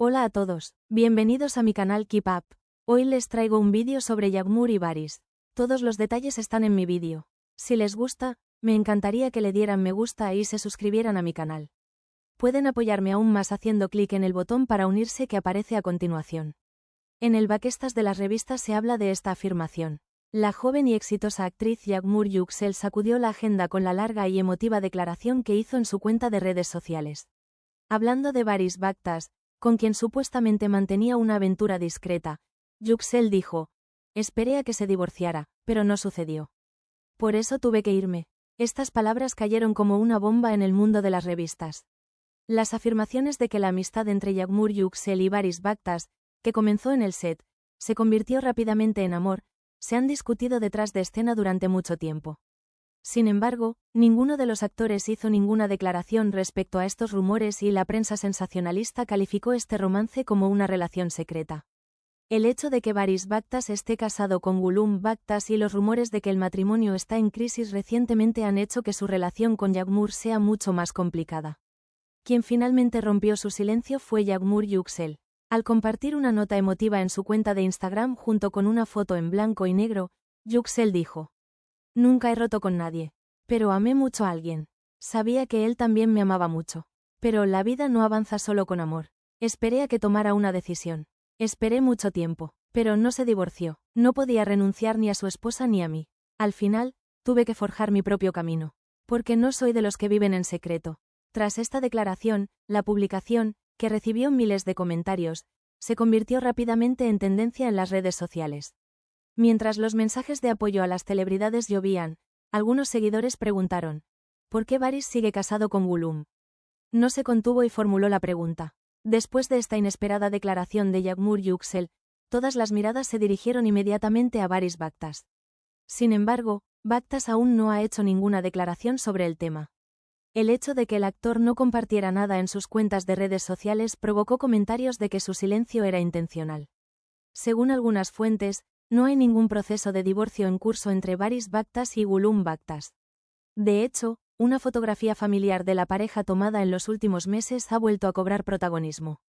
Hola a todos, bienvenidos a mi canal Keep Up. Hoy les traigo un vídeo sobre Yagmur y Varys. Todos los detalles están en mi vídeo. Si les gusta, me encantaría que le dieran me gusta y se suscribieran a mi canal. Pueden apoyarme aún más haciendo clic en el botón para unirse que aparece a continuación. En el backstage de las revistas se habla de esta afirmación. La joven y exitosa actriz Yagmur Yüksel sacudió la agenda con la larga y emotiva declaración que hizo en su cuenta de redes sociales. Hablando de Varys Baktas, con quien supuestamente mantenía una aventura discreta, Yüksel dijo: esperé a que se divorciara, pero no sucedió. Por eso tuve que irme. Estas palabras cayeron como una bomba en el mundo de las revistas. Las afirmaciones de que la amistad entre Yagmur Yüksel y Varys Baktas, que comenzó en el set, se convirtió rápidamente en amor, se han discutido detrás de escena durante mucho tiempo. Sin embargo, ninguno de los actores hizo ninguna declaración respecto a estos rumores y la prensa sensacionalista calificó este romance como una relación secreta. El hecho de que Varys Baktas esté casado con Gulum Baktas y los rumores de que el matrimonio está en crisis recientemente han hecho que su relación con Yagmur sea mucho más complicada. Quien finalmente rompió su silencio fue Yagmur Yüksel. Al compartir una nota emotiva en su cuenta de Instagram junto con una foto en blanco y negro, Yüksel dijo: nunca he roto con nadie. Pero amé mucho a alguien. Sabía que él también me amaba mucho. Pero la vida no avanza solo con amor. Esperé a que tomara una decisión. Esperé mucho tiempo. Pero no se divorció. No podía renunciar ni a su esposa ni a mí. Al final, tuve que forjar mi propio camino. Porque no soy de los que viven en secreto. Tras esta declaración, la publicación, que recibió miles de comentarios, se convirtió rápidamente en tendencia en las redes sociales. Mientras los mensajes de apoyo a las celebridades llovían, algunos seguidores preguntaron: ¿por qué Varys sigue casado con Gulum? No se contuvo y formuló la pregunta. Después de esta inesperada declaración de Yagmur Yüksel, todas las miradas se dirigieron inmediatamente a Varys Baktas. Sin embargo, Baktas aún no ha hecho ninguna declaración sobre el tema. El hecho de que el actor no compartiera nada en sus cuentas de redes sociales provocó comentarios de que su silencio era intencional. Según algunas fuentes, no hay ningún proceso de divorcio en curso entre Varys Baktas y Gulum Baktas. De hecho, una fotografía familiar de la pareja tomada en los últimos meses ha vuelto a cobrar protagonismo.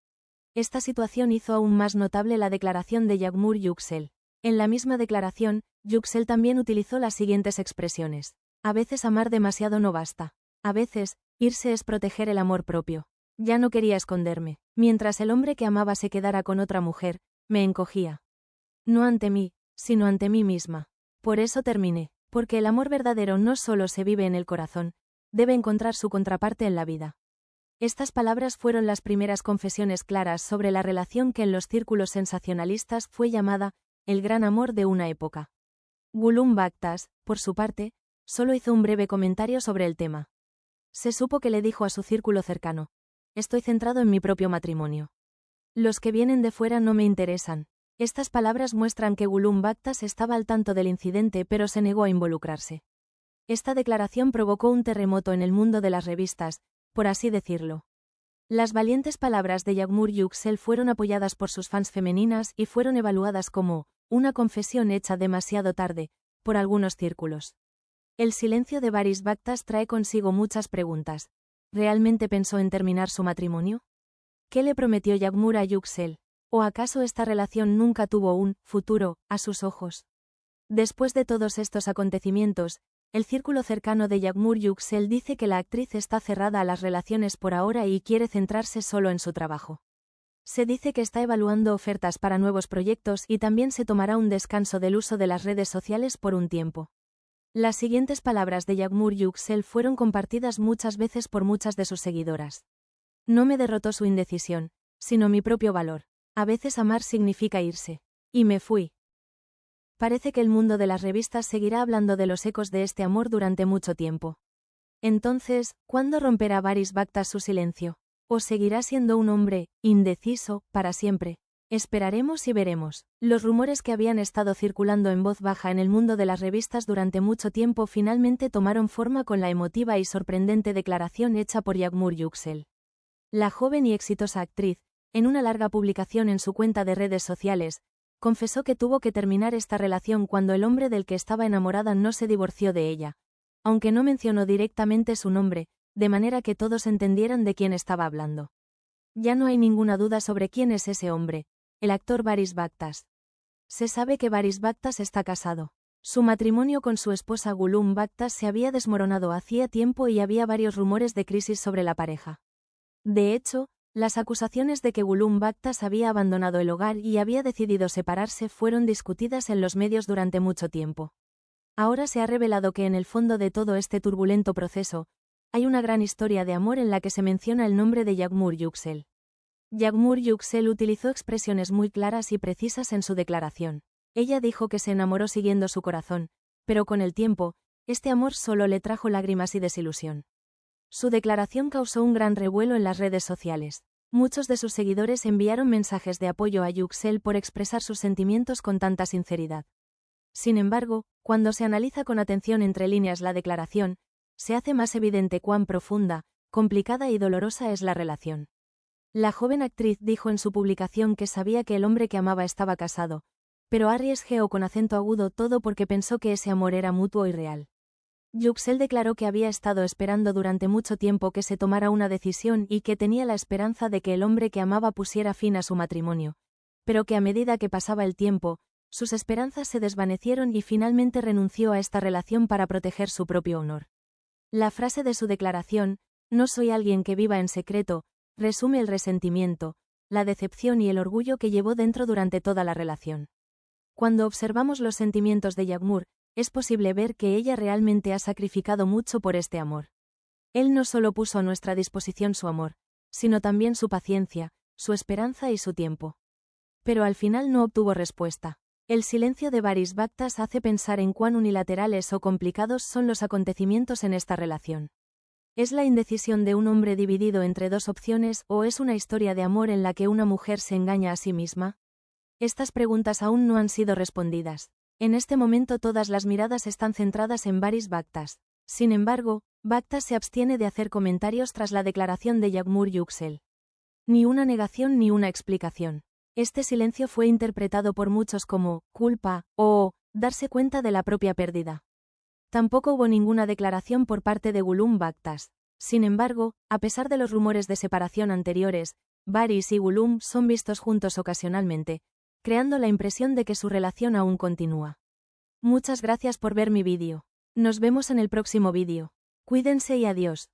Esta situación hizo aún más notable la declaración de Yagmur Yüksel. En la misma declaración, Yüksel también utilizó las siguientes expresiones: a veces amar demasiado no basta. A veces, irse es proteger el amor propio. Ya no quería esconderme. Mientras el hombre que amaba se quedara con otra mujer, me encogía. No ante mí, sino ante mí misma. Por eso terminé, porque el amor verdadero no solo se vive en el corazón, debe encontrar su contraparte en la vida. Estas palabras fueron las primeras confesiones claras sobre la relación que en los círculos sensacionalistas fue llamada el gran amor de una época. Gulum Baktas, por su parte, solo hizo un breve comentario sobre el tema. Se supo que le dijo a su círculo cercano: estoy centrado en mi propio matrimonio. Los que vienen de fuera no me interesan. Estas palabras muestran que Gulum Baktas estaba al tanto del incidente pero se negó a involucrarse. Esta declaración provocó un terremoto en el mundo de las revistas, por así decirlo. Las valientes palabras de Yagmur Yüksel fueron apoyadas por sus fans femeninas y fueron evaluadas como una confesión hecha demasiado tarde, por algunos círculos. El silencio de Varys Baktas trae consigo muchas preguntas. ¿Realmente pensó en terminar su matrimonio? ¿Qué le prometió Yagmur a Yüksel? ¿O acaso esta relación nunca tuvo un futuro a sus ojos? Después de todos estos acontecimientos, el círculo cercano de Yagmur Yüksel dice que la actriz está cerrada a las relaciones por ahora y quiere centrarse solo en su trabajo. Se dice que está evaluando ofertas para nuevos proyectos y también se tomará un descanso del uso de las redes sociales por un tiempo. Las siguientes palabras de Yagmur Yüksel fueron compartidas muchas veces por muchas de sus seguidoras. No me derrotó su indecisión, sino mi propio valor. A veces amar significa irse. Y me fui. Parece que el mundo de las revistas seguirá hablando de los ecos de este amor durante mucho tiempo. Entonces, ¿cuándo romperá Varys Baktas su silencio? ¿O seguirá siendo un hombre indeciso para siempre? Esperaremos y veremos. Los rumores que habían estado circulando en voz baja en el mundo de las revistas durante mucho tiempo finalmente tomaron forma con la emotiva y sorprendente declaración hecha por Yagmur Yüksel. La joven y exitosa actriz, en una larga publicación en su cuenta de redes sociales, confesó que tuvo que terminar esta relación cuando el hombre del que estaba enamorada no se divorció de ella, aunque no mencionó directamente su nombre, de manera que todos entendieran de quién estaba hablando. Ya no hay ninguna duda sobre quién es ese hombre, el actor Varys Baktas. Se sabe que Varys Baktas está casado. Su matrimonio con su esposa Gulum Baktas se había desmoronado hacía tiempo y había varios rumores de crisis sobre la pareja. De hecho, las acusaciones de que Gulum Baktas había abandonado el hogar y había decidido separarse fueron discutidas en los medios durante mucho tiempo. Ahora se ha revelado que en el fondo de todo este turbulento proceso, hay una gran historia de amor en la que se menciona el nombre de Yagmur Yüksel. Yagmur Yüksel utilizó expresiones muy claras y precisas en su declaración. Ella dijo que se enamoró siguiendo su corazón, pero con el tiempo, este amor solo le trajo lágrimas y desilusión. Su declaración causó un gran revuelo en las redes sociales. Muchos de sus seguidores enviaron mensajes de apoyo a Yüksel por expresar sus sentimientos con tanta sinceridad. Sin embargo, cuando se analiza con atención entre líneas la declaración, se hace más evidente cuán profunda, complicada y dolorosa es la relación. La joven actriz dijo en su publicación que sabía que el hombre que amaba estaba casado, pero arriesgó con acento agudo todo porque pensó que ese amor era mutuo y real. Yüksel declaró que había estado esperando durante mucho tiempo que se tomara una decisión y que tenía la esperanza de que el hombre que amaba pusiera fin a su matrimonio, pero que a medida que pasaba el tiempo, sus esperanzas se desvanecieron y finalmente renunció a esta relación para proteger su propio honor. La frase de su declaración, "No soy alguien que viva en secreto", resume el resentimiento, la decepción y el orgullo que llevó dentro durante toda la relación. Cuando observamos los sentimientos de Yagmur, es posible ver que ella realmente ha sacrificado mucho por este amor. Él no solo puso a nuestra disposición su amor, sino también su paciencia, su esperanza y su tiempo. Pero al final no obtuvo respuesta. El silencio de Varys Baktas hace pensar en cuán unilaterales o complicados son los acontecimientos en esta relación. ¿Es la indecisión de un hombre dividido entre dos opciones o es una historia de amor en la que una mujer se engaña a sí misma? Estas preguntas aún no han sido respondidas. En este momento todas las miradas están centradas en Varys Baktas. Sin embargo, Baktas se abstiene de hacer comentarios tras la declaración de Yagmur Yüksel. Ni una negación ni una explicación. Este silencio fue interpretado por muchos como culpa o darse cuenta de la propia pérdida. Tampoco hubo ninguna declaración por parte de Gulum Baktas. Sin embargo, a pesar de los rumores de separación anteriores, Varys y Gulum son vistos juntos ocasionalmente, creando la impresión de que su relación aún continúa. Muchas gracias por ver mi vídeo. Nos vemos en el próximo vídeo. Cuídense y adiós.